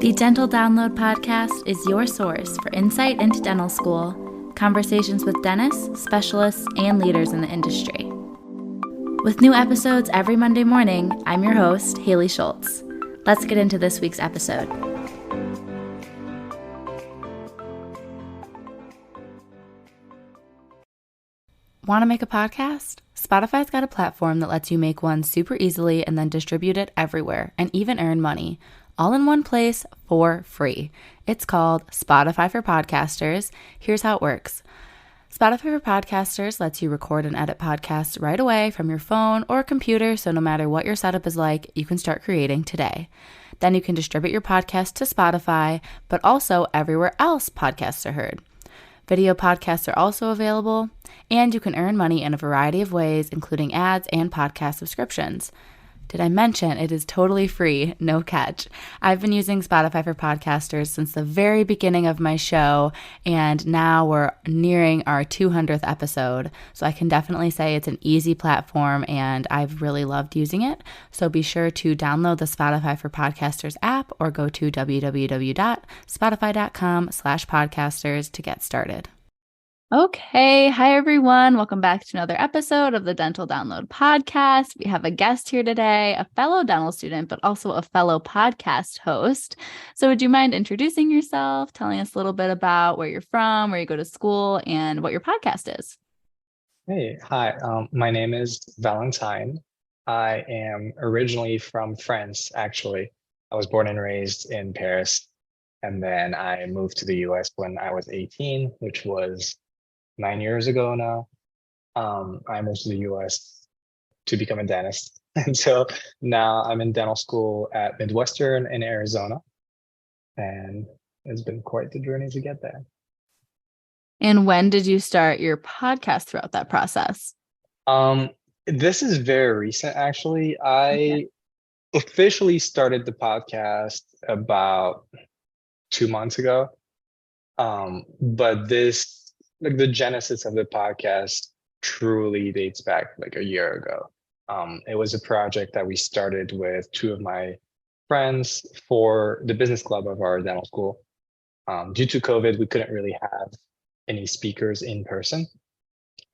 The Dental Download Podcast is your source for insight into dental school, conversations with dentists, specialists, and leaders in the industry. With new episodes every Monday morning, I'm your host, Haley Schultz. Let's get into this week's episode. Want to make a podcast? Spotify's got a platform that lets you make one super easily and then distribute it everywhere and even earn money, all in one place for free. It's called Spotify for Podcasters. Here's how it works. Spotify for Podcasters lets you record and edit podcasts right away from your phone or computer, so no matter what your setup is like, you can start creating today. Then you can distribute your podcast to Spotify, but also everywhere else podcasts are heard. Video podcasts are also available, and you can earn money in a variety of ways, including ads and podcast subscriptions. Did I mention it is totally free, no catch? I've been using Spotify for Podcasters since the very beginning of my show, and now we're nearing our 200th episode, so I can definitely say it's an easy platform, and I've really loved using it. So be sure to download the Spotify for Podcasters app or go to www.spotify.com/podcasters to get started. Okay. Hi, everyone. Welcome back to another episode of the Dental Download Podcast. We have a guest here today, a fellow dental student, but also a fellow podcast host. So would you mind introducing yourself, telling us a little bit about where you're from, where you go to school, and what your podcast is? Hey, hi. My name is Valentin. I am originally from France, actually. I was born and raised in Paris, and then I moved to the US when I was 18, which was 9 years ago now. I moved to the US to become a dentist. And so now I'm in dental school at Midwestern in Arizona. And it's been quite the journey to get there. And when did you start your podcast throughout that process? This is very recent, actually. I officially started the podcast about 2 months ago. But the genesis of the podcast truly dates back like a year ago. It was a project that we started with two of my friends for the business club of our dental school. Due to COVID, we couldn't really have any speakers in person.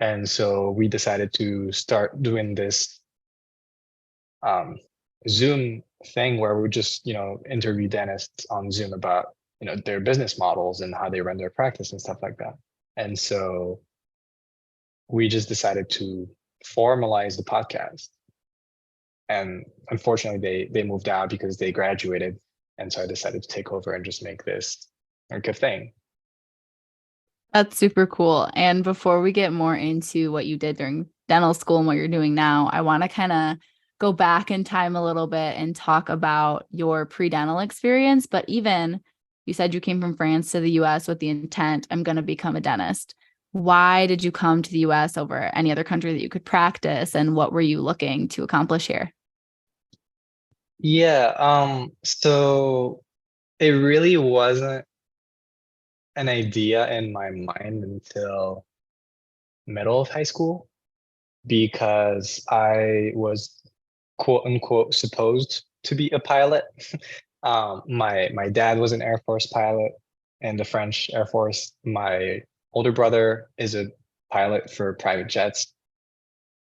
And so we decided to start doing this Zoom thing where we just, interview dentists on Zoom about, their business models and how they run their practice and stuff like that. And so we just decided to formalize the podcast. And unfortunately, they moved out because they graduated. And so I decided to take over and just make this like a thing. That's super cool. And before we get more into what you did during dental school and what you're doing now, I want to kind of go back in time a little bit and talk about your pre-dental experience. But even you said you came from France to the US with the intent, I'm going to become a dentist. Why did you come to the US over any other country that you could practice? And what were you looking to accomplish here? Yeah, so it really wasn't an idea in my mind until middle of high school because I was quote unquote supposed to be a pilot. My dad was an Air Force pilot in the French Air Force. My older brother is a pilot for private jets,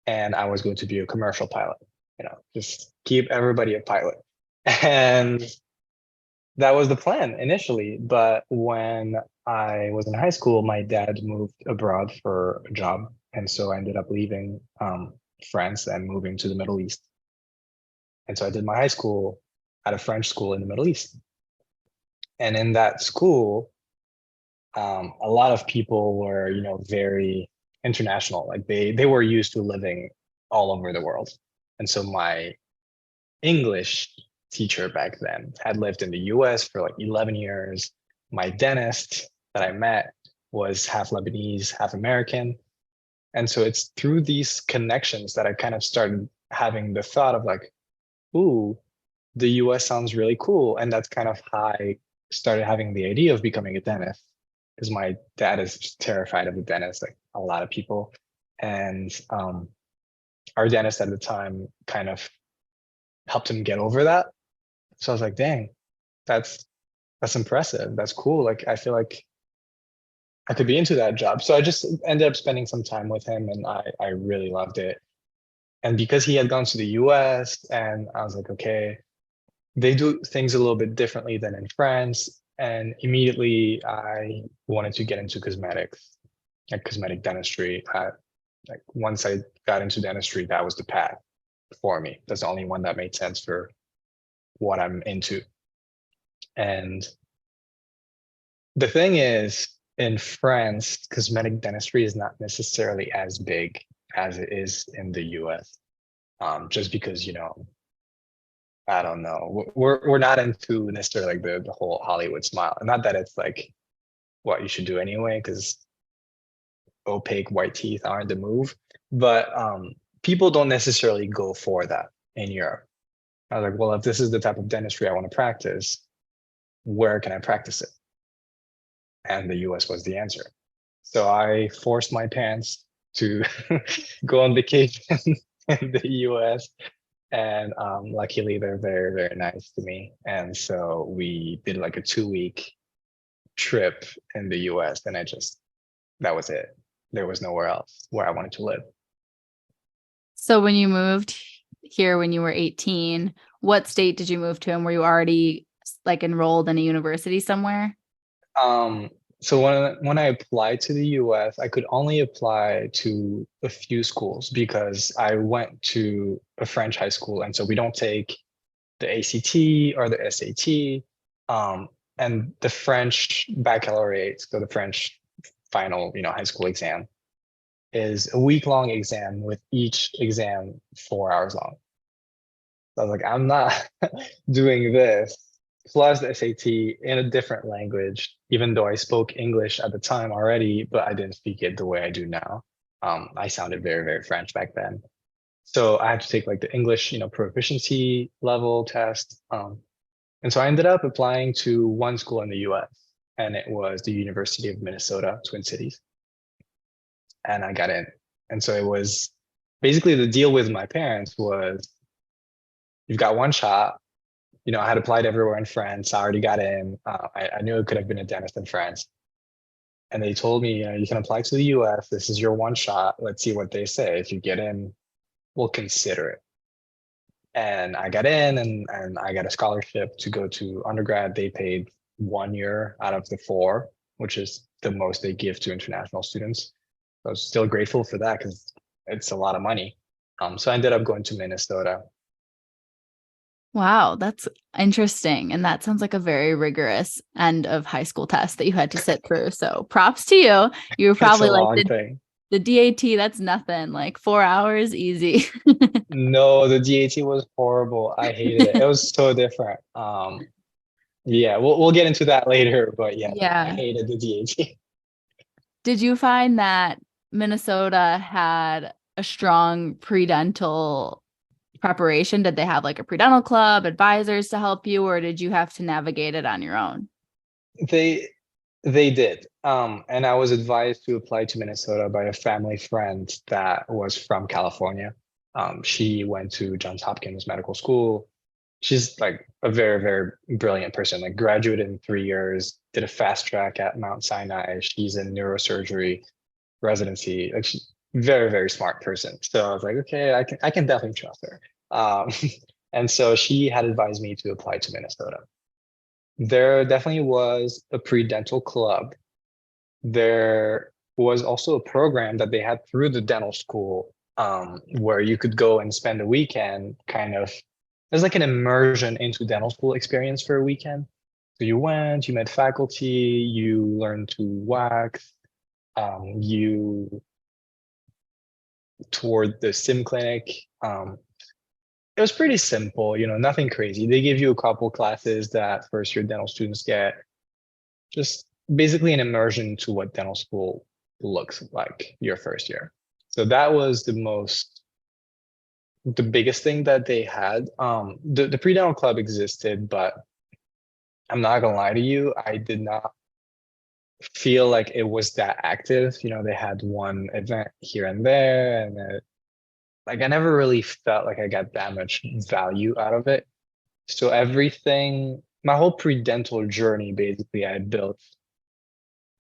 and I was going to be a commercial pilot. Just keep everybody a pilot. And that was the plan initially. But when I was in high school, my dad moved abroad for a job, and so I ended up leaving France and moving to the Middle East. And so I did my high school at a French school in the Middle East. And in that school, a lot of people were, very international. Like they were used to living all over the world. And so my English teacher back then had lived in the US for like 11 years. My dentist that I met was half Lebanese, half American. And so it's through these connections that I kind of started having the thought of like, ooh, the US sounds really cool. And that's kind of how I started having the idea of becoming a dentist because my dad is just terrified of the dentist, like a lot of people. And our dentist at the time kind of helped him get over that. So I was like, dang, that's that's impressive. That's cool. Like, I feel like I could be into that job. So I just ended up spending some time with him, and I really loved it. And because he had gone to the US, and I was like, okay, they do things a little bit differently than in France. And immediately I wanted to get into cosmetics, like cosmetic dentistry. Like once I got into dentistry, that was the path for me. That's the only one that made sense for what I'm into. And the thing is, in France, cosmetic dentistry is not necessarily as big as it is in the US. Just because, I don't know, we're not into necessarily like the whole Hollywood smile. And not that it's like what you should do anyway, because opaque white teeth aren't the move. But people don't necessarily go for that in Europe. I was like, well, if this is the type of dentistry I want to practice, where can I practice it? And the US was the answer. So I forced my parents to go on vacation in the US. And luckily, they're very, very nice to me. And so we did like a 2-week trip in the US. And that was it. There was nowhere else where I wanted to live. So when you moved here when you were 18, what state did you move to? And were you already like enrolled in a university somewhere? So when I applied to the US, I could only apply to a few schools because I went to a French high school, and so we don't take the ACT or the SAT, and the French baccalaureate, so the French final, high school exam, is a week-long exam with each exam 4 hours long. So I was like, I'm not doing this plus the SAT in a different language, even though I spoke English at the time already, but I didn't speak it the way I do now. I sounded very, very French back then. So I had to take like the English, proficiency level test. And so I ended up applying to one school in the US, and it was the University of Minnesota, Twin Cities. And I got in. And so it was basically the deal with my parents was, you've got one shot. I had applied everywhere in France. I already got in. I knew it could have been a dentist in France. And they told me, you can apply to the US. This is your one shot. Let's see what they say. If you get in, we'll consider it. And I got in, and I got a scholarship to go to undergrad. They paid 1 year out of the 4, which is the most they give to international students. I was still grateful for that because it's a lot of money. So I ended up going to Minnesota. Wow, that's interesting. And that sounds like a very rigorous end of high school test that you had to sit through. So props to you. You were It's a probably like long thing. the DAT, that's nothing, like 4 hours, easy. No, the DAT was horrible. I hated it. It was so different. Yeah, we'll get into that later, but yeah, I Yeah. hated the DAT. Did you find that Minnesota had a strong pre-dental preparation? Did they have like a pre-dental club, advisors to help you, or did you have to navigate it on your own? They they did. And I was advised to apply to Minnesota by a family friend that was from California. She went to Johns Hopkins Medical School. She's like a very, very brilliant person, like graduated in 3 years, did a fast track at Mount Sinai. She's in neurosurgery residency. Like, she's very, very smart person. So I was like, okay, I can definitely trust her. And so she had advised me to apply to Minnesota. There definitely was a pre-dental club. There was also a program that they had through the dental school, where you could go and spend a weekend kind of, there's like an immersion into dental school experience for a weekend. So you went, you met faculty, you learned to wax, you toured the sim clinic. It was pretty simple, nothing crazy. They give you a couple classes that first year dental students get, just basically an immersion to what dental school looks like your first year. So that was the biggest thing that they had. The pre-dental club existed, but I'm not gonna lie to you, I did not feel like it was that active. They had one event here and there, and like I never really felt like I got that much value out of it. So everything my whole pre-dental journey, basically, I built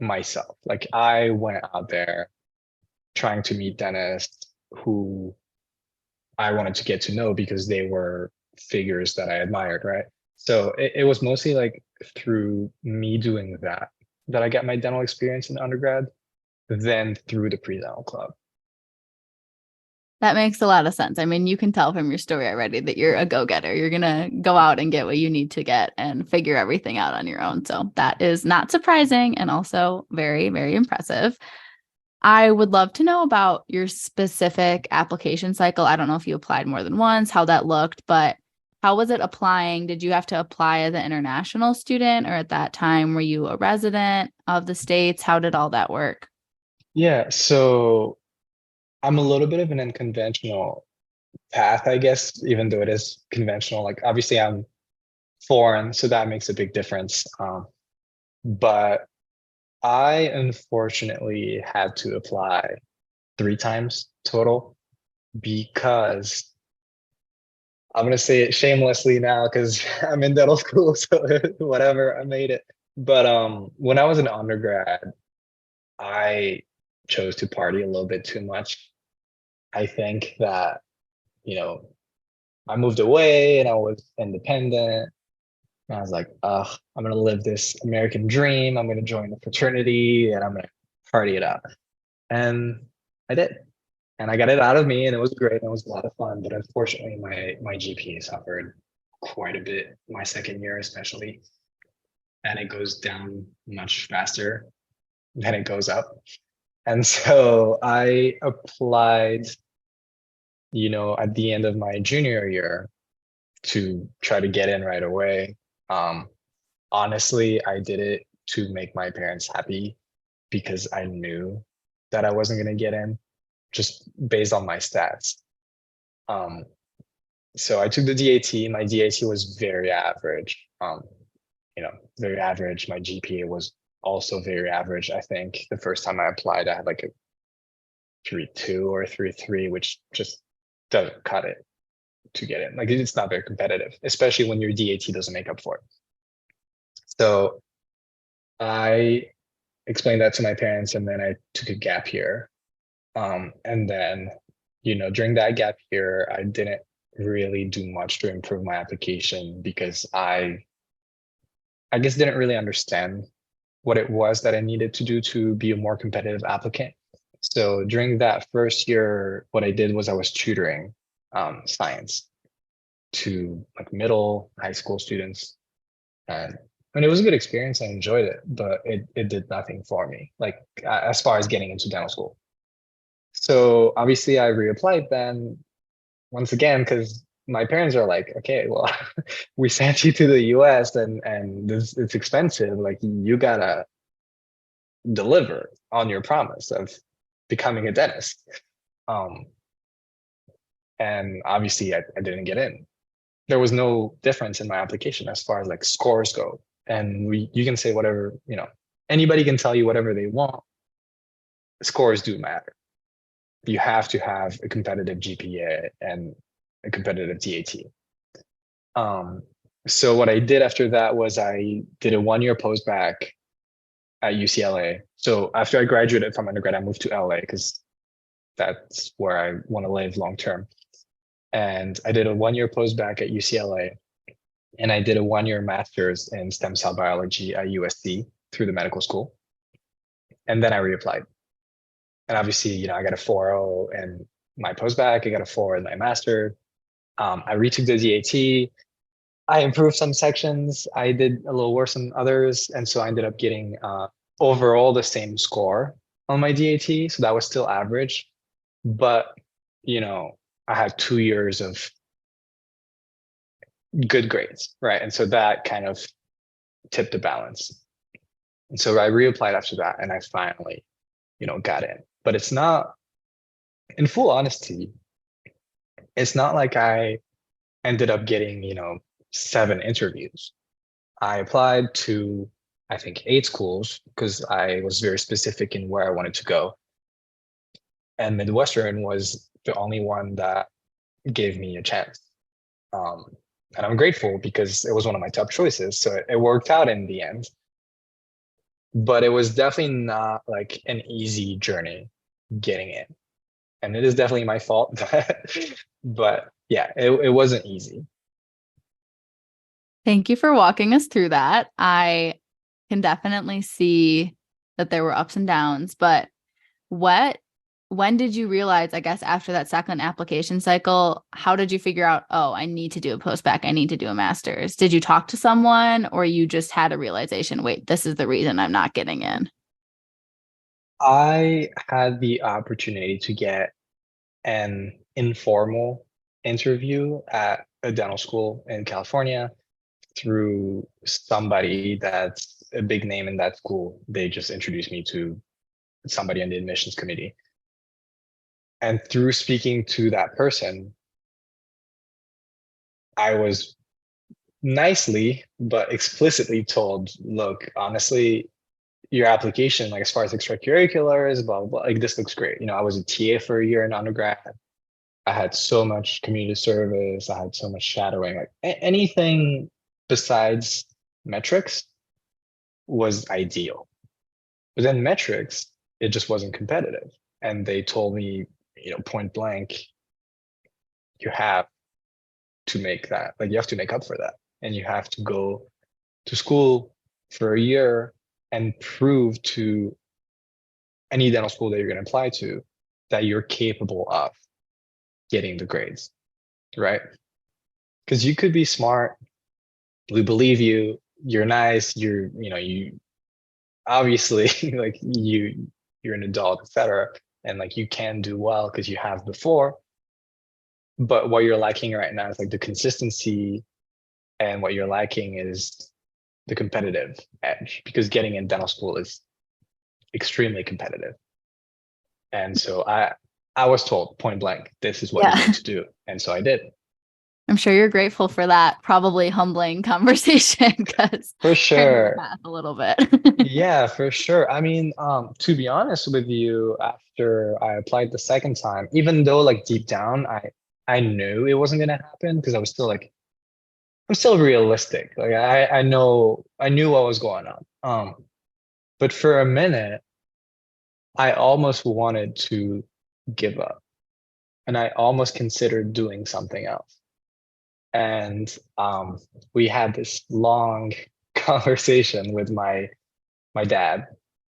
myself. Like I went out there trying to meet dentists who I wanted to get to know because they were figures that I admired, right? So it was mostly like through me doing that that I got my dental experience in undergrad, then through the pre-dental club. That makes a lot of sense. I mean, you can tell from your story already that you're a go-getter. You're going to go out and get what you need to get and figure everything out on your own. So that is not surprising and also very, very impressive. I would love to know about your specific application cycle. I don't know if you applied more than once, how that looked, but how was it applying? Did you have to apply as an international student, or at that time, were you a resident of the States? How did all that work? Yeah, so I'm a little bit of an unconventional path, I guess, even though it is conventional. Like obviously I'm foreign, so that makes a big difference. But I unfortunately had to apply 3 times total because I'm gonna say it shamelessly now because I'm in dental school, so whatever, I made it. But when I was an undergrad, I chose to party a little bit too much. I think that, you know, I moved away and I was independent. And I was like, I'm gonna live this American dream. I'm gonna join the fraternity and I'm gonna party it out. And I did. And I got it out of me and it was great. And it was a lot of fun. But unfortunately, my GPA suffered quite a bit my second year, especially. And it goes down much faster than it goes up. And so I applied, at the end of my junior year to try to get in right away. Um, Honestly, I did it to make my parents happy because I knew that I wasn't going to get in just based on my stats. Um, so I took the DAT. My DAT was very average. Very average. My GPA was also very average. I think the first time I applied, I had like a 3.2 or 3.3, which just doesn't cut it to get in. Like it's not very competitive, especially when your DAT doesn't make up for it. So I explained that to my parents, and then I took a gap year. And then, during that gap year, I didn't really do much to improve my application because I guess didn't really understand what it was that I needed to do to be a more competitive applicant. So during that first year, what I did was I was tutoring science to like middle, high school students. And it was a good experience. I enjoyed it, but it did nothing for me, like as far as getting into dental school. So obviously I reapplied then once again because my parents are like, okay, well, we sent you to the US and it's expensive. Like you gotta deliver on your promise of becoming a dentist. Um, and obviously I didn't get in. There was no difference in my application as far as like scores go. And you can say whatever, anybody can tell you whatever they want. Scores do matter. You have to have a competitive GPA and a competitive DAT. So what I did after that was I did a 1-year post-bac at UCLA. So after I graduated from undergrad, I moved to LA because that's where I want to live long term. And I did a 1-year post-bac at UCLA, and I did a 1-year master's in stem cell biology at USC through the medical school. And then I reapplied. And obviously, I got a 4.0 in my post-bac, I got a 4 in my master. I retook the DAT. I improved some sections. I did a little worse than others. And so I ended up getting overall the same score on my DAT. So that was still average. But, I had 2 years of good grades, right? And so that kind of tipped the balance. And so I reapplied after that and I finally, got in. But it's not, in full honesty, it's not like I ended up getting, 7 interviews. I applied to, I think, 8 schools because I was very specific in where I wanted to go. And Midwestern was the only one that gave me a chance. And I'm grateful because it was one of my top choices. So it worked out in the end. But it was definitely not like an easy journey getting in. And it is definitely my fault. But yeah, it wasn't easy. Thank you for walking us through that. I can definitely see that there were ups and downs, but what when did you realize, I guess, after that second application cycle, how did you figure out, oh, I need to do a post-bac, I need to do a master's? Did you talk to someone or you just had a realization, wait, this is the reason I'm not getting in? I had the opportunity to get an informal interview at a dental school in California through somebody that's a big name in that school. They just introduced me to somebody in the admissions committee. And through speaking to that person, I was nicely but explicitly told, look, honestly, your application, like as far as extracurriculars, blah, blah, blah, like this looks great. I was a TA for a year in undergrad. I had so much community service. I had so much shadowing. Like anything besides metrics was ideal. But then metrics, it just wasn't competitive. And they told me, point blank, you have to make that, like you have to make up for that. And you have to go to school for a year and prove to any dental school that you're going to apply to that you're capable of getting the grades, right? Because you could be smart, we believe you, you're nice, you obviously like you're an adult, etc. And like you can do well because you have before. But what you're lacking right now is like the consistency, and what you're lacking is the competitive edge, because getting in dental school is extremely competitive. And so I was told point blank, this is what you Yeah. need to do. And so I did. I'm sure you're grateful for that probably humbling conversation because For clearing the sure. path a little bit. Yeah, for sure. I mean, to be honest with you, after I applied the second time, even though like deep down I knew it wasn't gonna happen because I was still like I'm still realistic. Like I knew what was going on. But for a minute, I almost wanted to give up, and I almost considered doing something else. And we had this long conversation with my dad,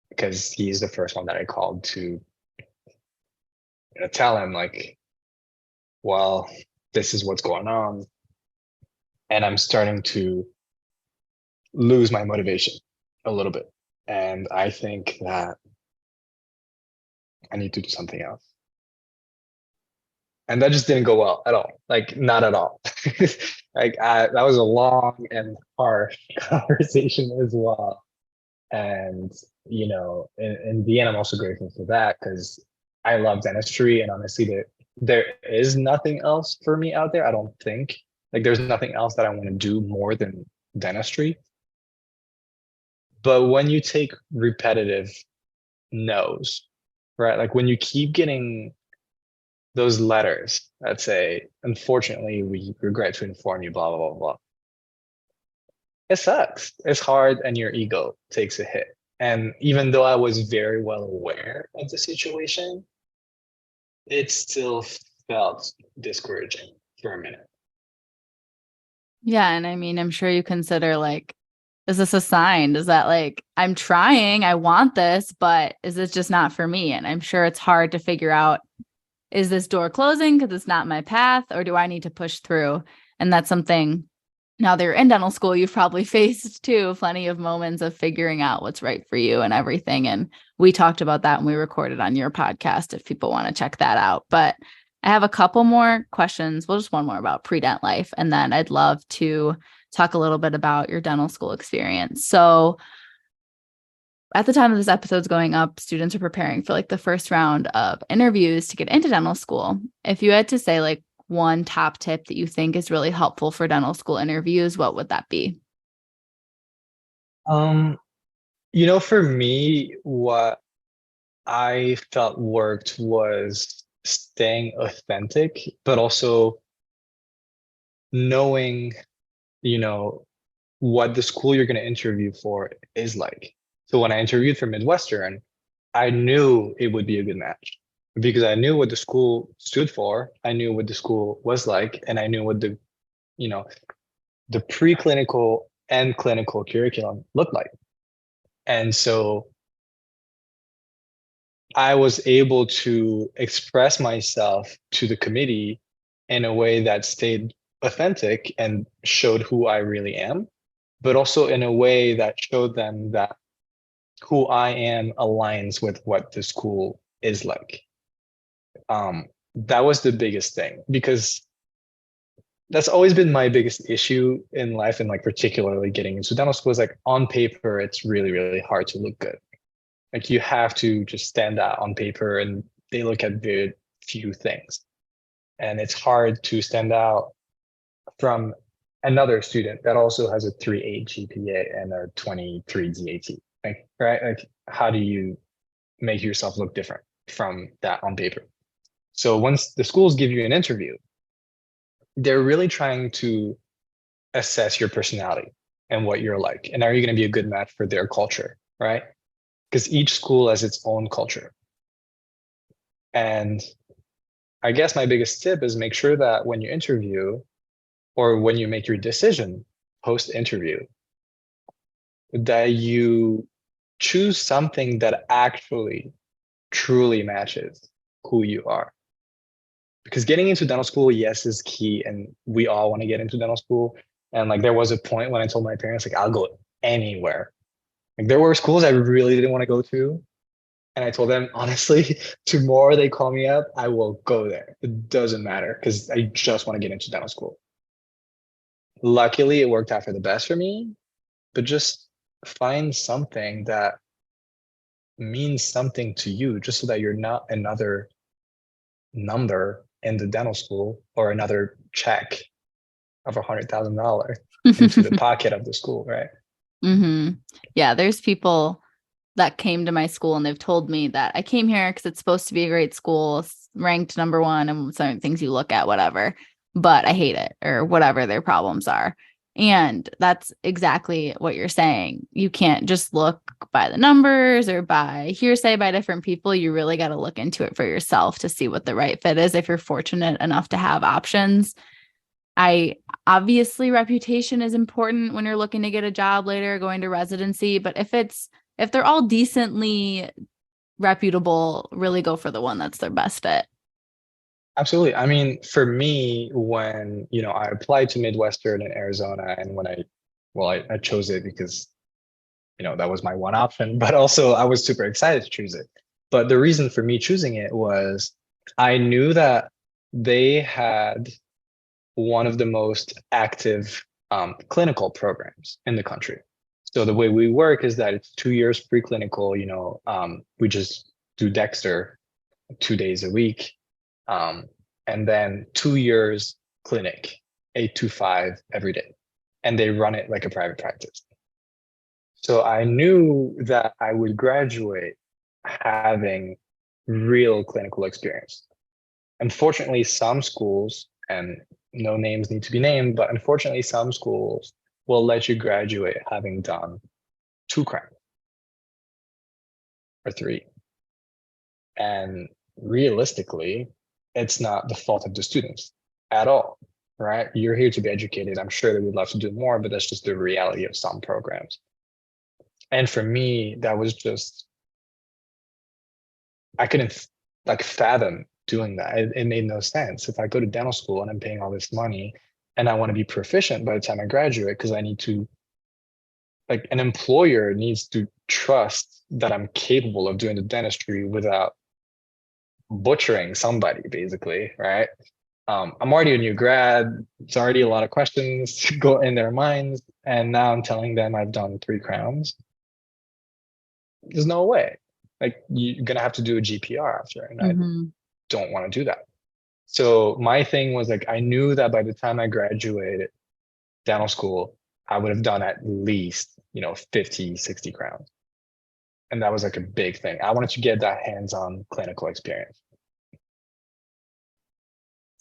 because he's the first one that I called to tell him like, well, this is what's going on, and I'm starting to lose my motivation a little bit, and I think that I need to do something else. And that just didn't go well at all. Like not at all. That was a long and harsh conversation as well. And in the end, I'm also grateful for that because I love dentistry, and honestly, there is nothing else for me out there. I don't think like there's nothing else that I want to do more than dentistry. But when you take repetitive no's, right? Like when you keep getting those letters that say, unfortunately, we regret to inform you, blah, blah, blah, blah. It sucks. It's hard, and your ego takes a hit. And even though I was very well aware of the situation, it still felt discouraging for a minute. Yeah. And I mean, I'm sure you consider like, is this a sign? Is that like, I'm trying, I want this, but is this just not for me? And I'm sure it's hard to figure out, is this door closing because it's not my path, or do I need to push through? And that's something, now that you're in dental school, you've probably faced too plenty of moments of figuring out what's right for you and everything. And we talked about that when we recorded on your podcast, if people want to check that out. But I have a couple more questions. Well, just one more about pre-dent life. And then I'd love to talk a little bit about your dental school experience. So at the time of this episode's going up, students are preparing for like the first round of interviews to get into dental school. If you had to say like one top tip that you think is really helpful for dental school interviews, what would that be? Um, for me, what I felt worked was staying authentic, but also knowing, you know, what the school you're going to interview for is like. So when I interviewed for Midwestern, I knew it would be a good match because I knew what the school stood for. I knew what the school was like, and I knew what you know, the preclinical and clinical curriculum looked like. And so I was able to express myself to the committee in a way that stayed authentic and showed who I really am, but also in a way that showed them that who I am aligns with what the school is like. That was the biggest thing because that's always been my biggest issue in life, and like particularly getting into dental school is like on paper, it's really, really hard to look good. Like you have to just stand out on paper and they look at very few things. And it's hard to stand out from another student that also has a 3.8 GPA and a 23 DAT. Like, right? Like, how do you make yourself look different from that on paper? So once the schools give you an interview, they're really trying to assess your personality and what you're like. And are you going to be a good match for their culture, right? Because each school has its own culture. And I guess my biggest tip is make sure that when you interview or when you make your decision post interview, that you choose something that actually truly matches who you are. Because getting into dental school, yes, is key. And we all want to get into dental school. And like there was a point when I told my parents, like, I'll go anywhere. Like there were schools I really didn't want to go to. And I told them, honestly, tomorrow they call me up, I will go there. It doesn't matter because I just want to get into dental school. Luckily, it worked out for the best for me, but just find something that means something to you, just so that you're not another number in the dental school or another check of $100,000 into the pocket of the school, right? Mm-hmm. Yeah, there's people that came to my school and they've told me that I came here because it's supposed to be a great school, ranked number one, and certain things you look at, whatever, but I hate it or whatever their problems are. And that's exactly what you're saying. You can't just look by the numbers or by hearsay by different people. You really got to look into it for yourself to see what the right fit is if you're fortunate enough to have options. Obviously reputation is important when you're looking to get a job later, going to residency, but if they're all decently reputable, really go for the one that's their best fit. Absolutely. I mean, for me, when, I applied to Midwestern in Arizona and I chose it because, that was my one option, but also I was super excited to choose it. But the reason for me choosing it was I knew that they had one of the most active clinical programs in the country. So the way we work is that it's 2 years preclinical, we just do Dexter 2 days a week. And then 2 years clinic, 8 to 5 every day. And they run it like a private practice. So I knew that I would graduate having real clinical experience. Unfortunately, some schools, and no names need to be named, but unfortunately, some schools will let you graduate having done 2 crowns or 3. And realistically, it's not the fault of the students at all, right? You're here to be educated. I'm sure they would love to do more, but that's just the reality of some programs. And for me, that was just, I couldn't fathom doing that. It made no sense. If I go to dental school and I'm paying all this money and I want to be proficient by the time I graduate, because I need to, an employer needs to trust that I'm capable of doing the dentistry without butchering somebody, basically, right? I'm already a new grad. It's already a lot of questions go in their minds. And now I'm telling them I've done 3 crowns. There's no way. You're going to have to do a GPR after. And I don't want to do that. So my thing was I knew that by the time I graduated dental school, I would have done at least, 50, 60 crowns. And that was a big thing. I wanted to get that hands-on clinical experience.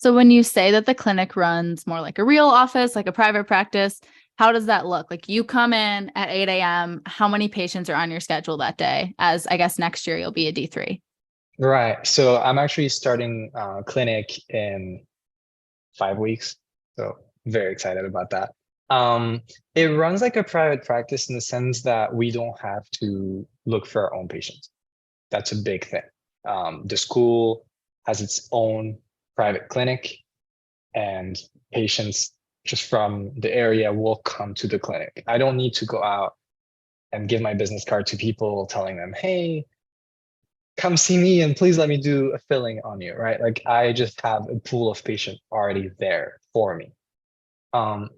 So when you say that the clinic runs more like a real office, like a private practice, how does that look? Like you come in at 8 a.m. How many patients are on your schedule that day? As I guess next year you'll be a D3. Right. So I'm actually starting clinic in 5 weeks. So very excited about that. Um, it runs like a private practice in the sense that we don't have to look for our own patients. That's a big thing. The school has its own private clinic, and patients just from the area will come to the clinic. I don't need to go out and give my business card to people telling them, hey, come see me and please let me do a filling on you, right? Like I just have a pool of patients already there for me.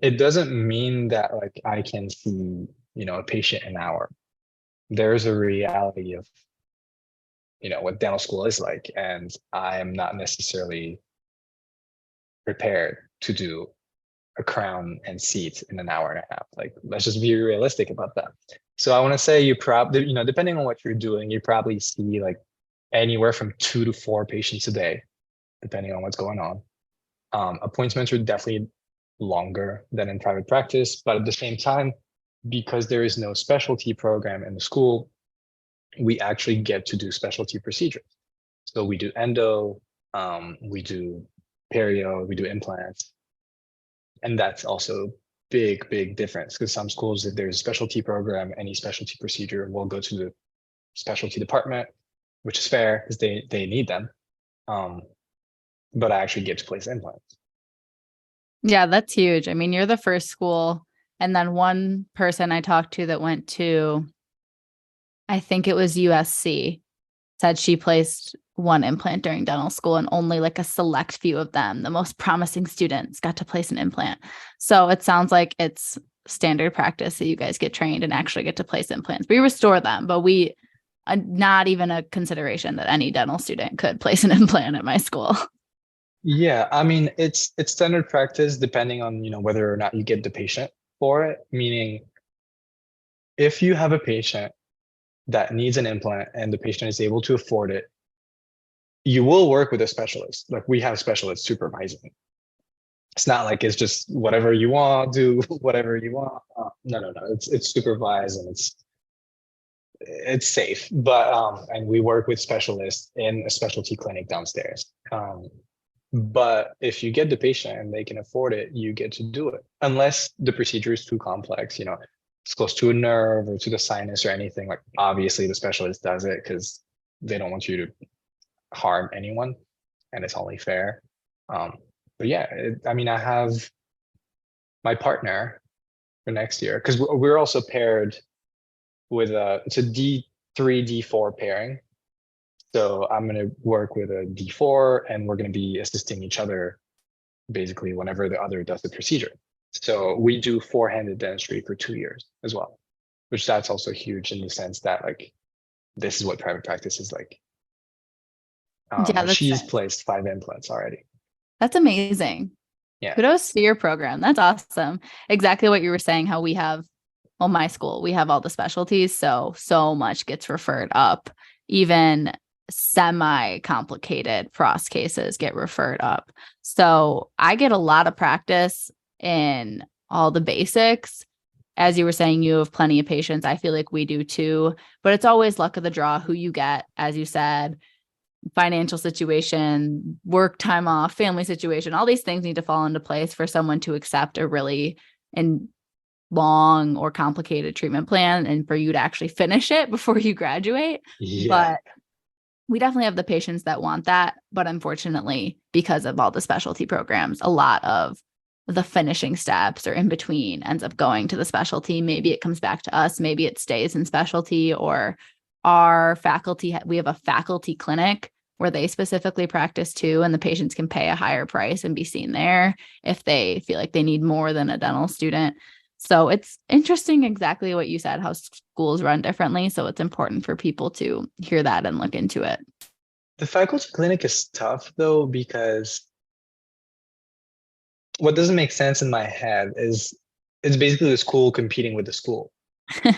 It doesn't mean that like I can see, a patient an hour. There's a reality of, what dental school is like, and I am not necessarily prepared to do a crown and seat in an hour and a half. Like, let's just be realistic about that. So I want to say you probably, depending on what you're doing, you probably see like anywhere from 2 to 4 patients a day, depending on what's going on. Appointments are definitely longer than in private practice, but at the same time, because there is no specialty program in the school, we actually get to do specialty procedures. So we do endo, we do perio, we do implants, and that's also big difference because some schools, if there's a specialty program, any specialty procedure will go to the specialty department, which is fair because they need them. But I actually get to place implants. Yeah, that's huge. I mean, you're the first school. And then one person I talked to that went to, I think it was USC, said she placed one implant during dental school and only like a select few of them, the most promising students, got to place an implant. So it sounds like it's standard practice that you guys get trained and actually get to place implants. We restore them, but we not even a consideration that any dental student could place an implant at my school. Yeah, I mean it's standard practice depending on whether or not you get the patient for it. Meaning, if you have a patient that needs an implant and the patient is able to afford it, you will work with a specialist. Like we have specialists supervising. It's not like it's just whatever you want, do whatever you want. No. It's supervised and it's safe. But and we work with specialists in a specialty clinic downstairs. But if you get the patient and they can afford it, you get to do it. Unless the procedure is too complex, it's close to a nerve or to the sinus or anything. Like obviously the specialist does it because they don't want you to harm anyone, and it's only fair. But yeah, I mean, I have my partner for next year because we're also paired with it's a D3, D4 pairing. So I'm going to work with a D4 and we're going to be assisting each other basically whenever the other does the procedure. So we do four-handed dentistry for 2 years as well, which that's also huge in the sense that like, this is what private practice is like. Yeah, She's placed 5 implants already. that's amazing. Yeah. Kudos to your program. That's awesome. Exactly what you were saying, how we have, well, my school, we have all the specialties. So much gets referred up. Even semi-complicated pros cases get referred up. So I get a lot of practice in all the basics. As you were saying, you have plenty of patients. I feel like we do too, but it's always luck of the draw who you get, as you said, financial situation, work time off, family situation, all these things need to fall into place for someone to accept a really long or complicated treatment plan and for you to actually finish it before you graduate. Yeah. But we definitely have the patients that want that. But unfortunately, because of all the specialty programs, a lot of the finishing steps or in between ends up going to the specialty. Maybe it comes back to us. Maybe it stays in specialty, or our faculty. We have a faculty clinic where they specifically practice too, and the patients can pay a higher price and be seen there if they feel like they need more than a dental student. So it's interesting exactly what you said, how schools run differently. So it's important for people to hear that and look into it. The faculty clinic is tough though, because what doesn't make sense in my head is it's basically the school competing with the school,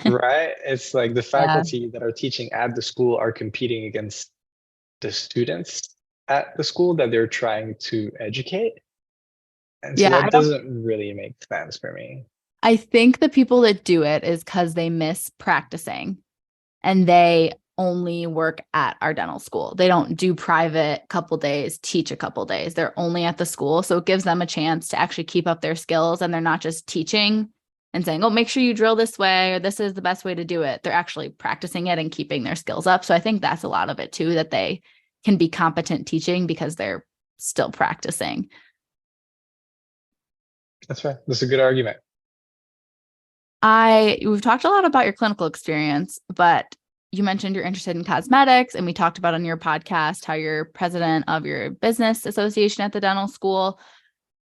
right? It's like the faculty that are teaching at the school are competing against the students. at the school that they're trying to educate. And so Yeah, that doesn't really make sense for me. I think the people that do it is because they miss practicing and they only work at our dental school. They don't do private couple days, teach a couple days. They're only at the school. So it gives them a chance to actually keep up their skills, and they're not just teaching and saying, oh, make sure you drill this way, or this is the best way to do it. They're actually practicing it and keeping their skills up. So I think that's a lot of it too, that they can be competent teaching because they're still practicing. That's right. That's a good argument. We've talked a lot about your clinical experience, but you mentioned you're interested in cosmetics, and we talked about on your podcast how you're president of your business association at the dental school.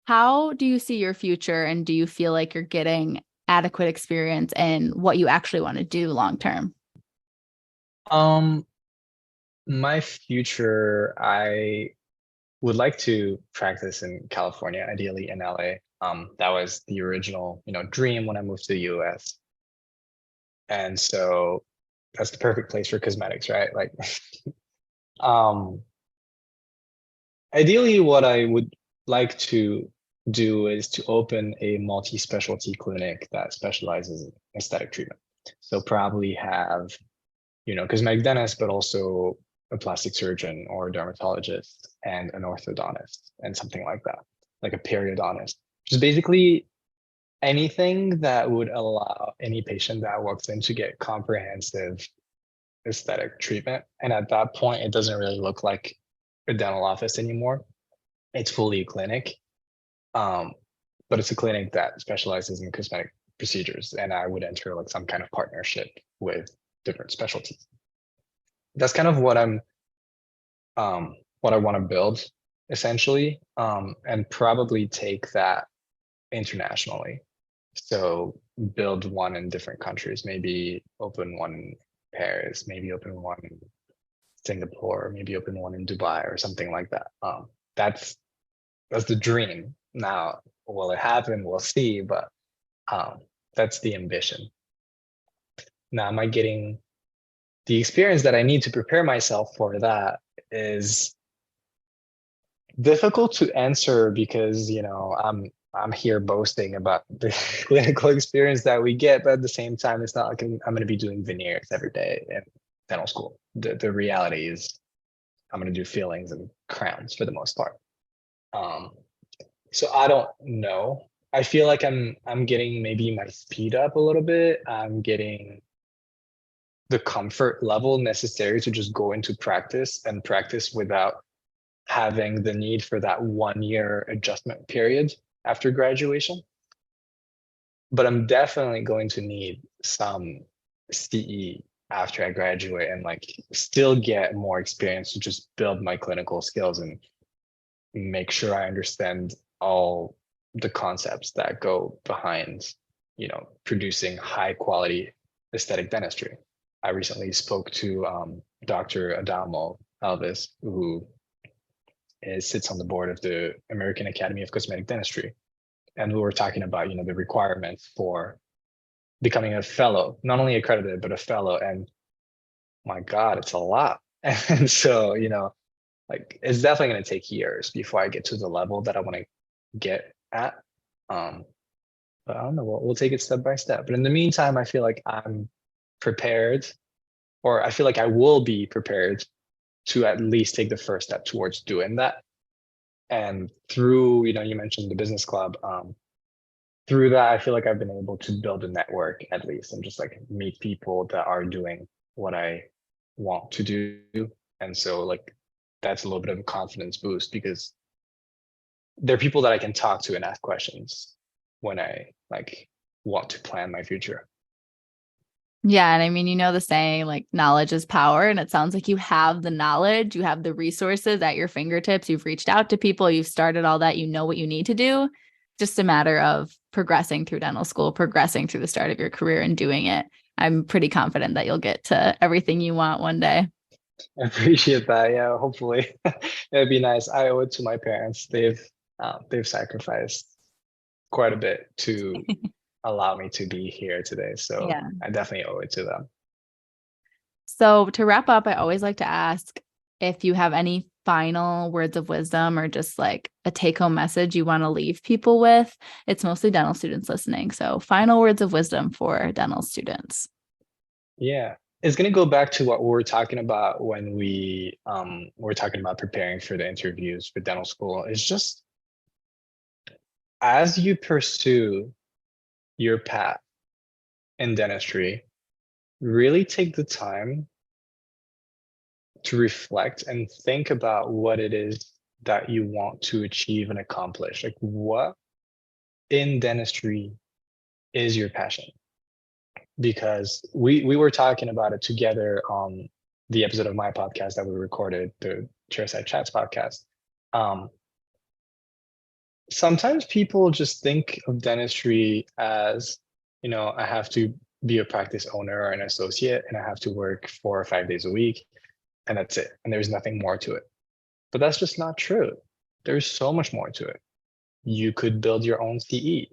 How do you see your future, and do you feel like you're getting adequate experience in what you actually want to do long term? My future, I would like to practice in California, ideally in LA. That was the original, dream when I moved to the US. And so that's the perfect place for cosmetics, right? Like, um, ideally, what I would like to do is to open a multi-specialty clinic that specializes in aesthetic treatment. So probably have, cosmetic dentist, but also a plastic surgeon or a dermatologist and an orthodontist and something like that, like a periodontist, which is basically anything that would allow any patient that walks in to get comprehensive aesthetic treatment. And at that point, it doesn't really look like a dental office anymore. It's fully a clinic, but it's a clinic that specializes in cosmetic procedures. And I would enter like some kind of partnership with different specialties. That's kind of what I want to build essentially, and probably take that internationally. So build one in different countries, maybe open one in Paris, maybe open one in Singapore, maybe open one in Dubai or something like that. That's the dream. Now, will it happen? We'll see, but that's the ambition. Now, am I getting the experience that I need to prepare myself for that is difficult to answer because, I'm here boasting about the clinical experience that we get, but at the same time, it's not like I'm going to be doing veneers every day in dental school. The reality is I'm going to do fillings and crowns for the most part. So I don't know. I feel like I'm getting maybe my speed up a little bit. I'm getting the comfort level necessary to just go into practice and practice without having the need for that 1 year adjustment period after graduation. But I'm definitely going to need some CE after I graduate and like still get more experience to just build my clinical skills and make sure I understand all the concepts that go behind, producing high quality aesthetic dentistry. I recently spoke to Dr. Adamo Alves, who sits on the board of the American Academy of Cosmetic Dentistry. And we were talking about, the requirements for becoming a fellow, not only accredited, but a fellow. And my God, it's a lot. And so, like it's definitely going to take years before I get to the level that I want to get at. But I don't know, we'll take it step by step. But in the meantime, I feel like I'm prepared, or I feel like I will be prepared to at least take the first step towards doing that. And through, you mentioned the business club, through that, I feel like I've been able to build a network at least and just like meet people that are doing what I want to do. And so like, that's a little bit of a confidence boost because there are people that I can talk to and ask questions when I like want to plan my future. Yeah. And I mean, the saying like knowledge is power. And it sounds like you have the knowledge, you have the resources at your fingertips. You've reached out to people, you've started all that, what you need to do. Just a matter of progressing through dental school, progressing through the start of your career and doing it. I'm pretty confident that you'll get to everything you want one day. I appreciate that. Yeah, hopefully it'd be nice. I owe it to my parents. They've sacrificed quite a bit to allow me to be here today. So Yeah. I definitely owe it to them. So to wrap up, I always like to ask if you have any final words of wisdom or just like a take-home message you want to leave people with, it's mostly dental students listening. So final words of wisdom for dental students. Yeah. It's going to go back to what we were talking about when we were talking about preparing for the interviews for dental school. It's just as you pursue your path in dentistry, really take the time to reflect and think about what it is that you want to achieve and accomplish. Like, what in dentistry is your passion? Because we were talking about it together on the episode of my podcast that we recorded, the Chairside Chats podcast. Sometimes people just think of dentistry as, I have to be a practice owner or an associate and I have to work 4 or 5 days a week and that's it. And there's nothing more to it. But that's just not true. There's so much more to it. You could build your own CE.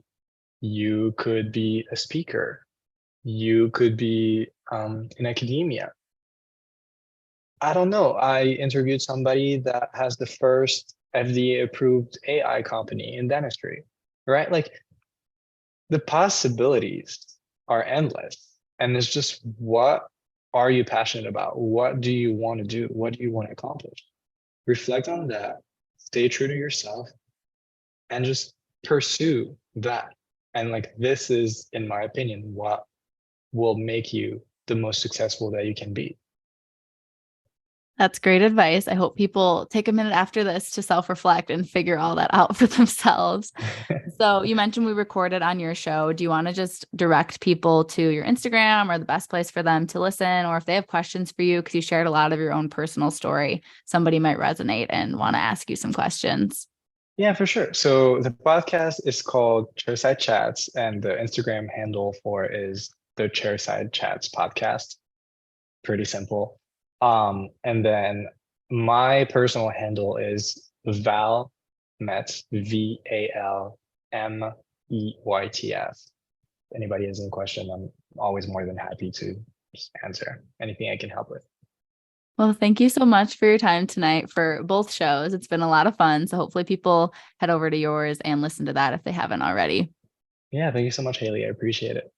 You could be a speaker. You could be in academia. I don't know. I interviewed somebody that has the first FDA approved AI company in dentistry, right? Like the possibilities are endless. And it's just, what are you passionate about? What do you want to do? What do you want to accomplish? Reflect on that, stay true to yourself, and just pursue that. And like, this is, in my opinion, what will make you the most successful that you can be. That's great advice. I hope people take a minute after this to self-reflect and figure all that out for themselves. So you mentioned we recorded on your show. Do you want to just direct people to your Instagram or the best place for them to listen? Or if they have questions for you, because you shared a lot of your own personal story, somebody might resonate and want to ask you some questions. Yeah, for sure. So the podcast is called Chairside Chats, and the Instagram handle for it is the Chairside Chats Podcast. Pretty simple. And then my personal handle is Valmets, VALMEYTS. If anybody has any question, I'm always more than happy to answer anything I can help with. Well, thank you so much for your time tonight for both shows. It's been a lot of fun. So hopefully people head over to yours and listen to that if they haven't already. Yeah, thank you so much, Haley. I appreciate it.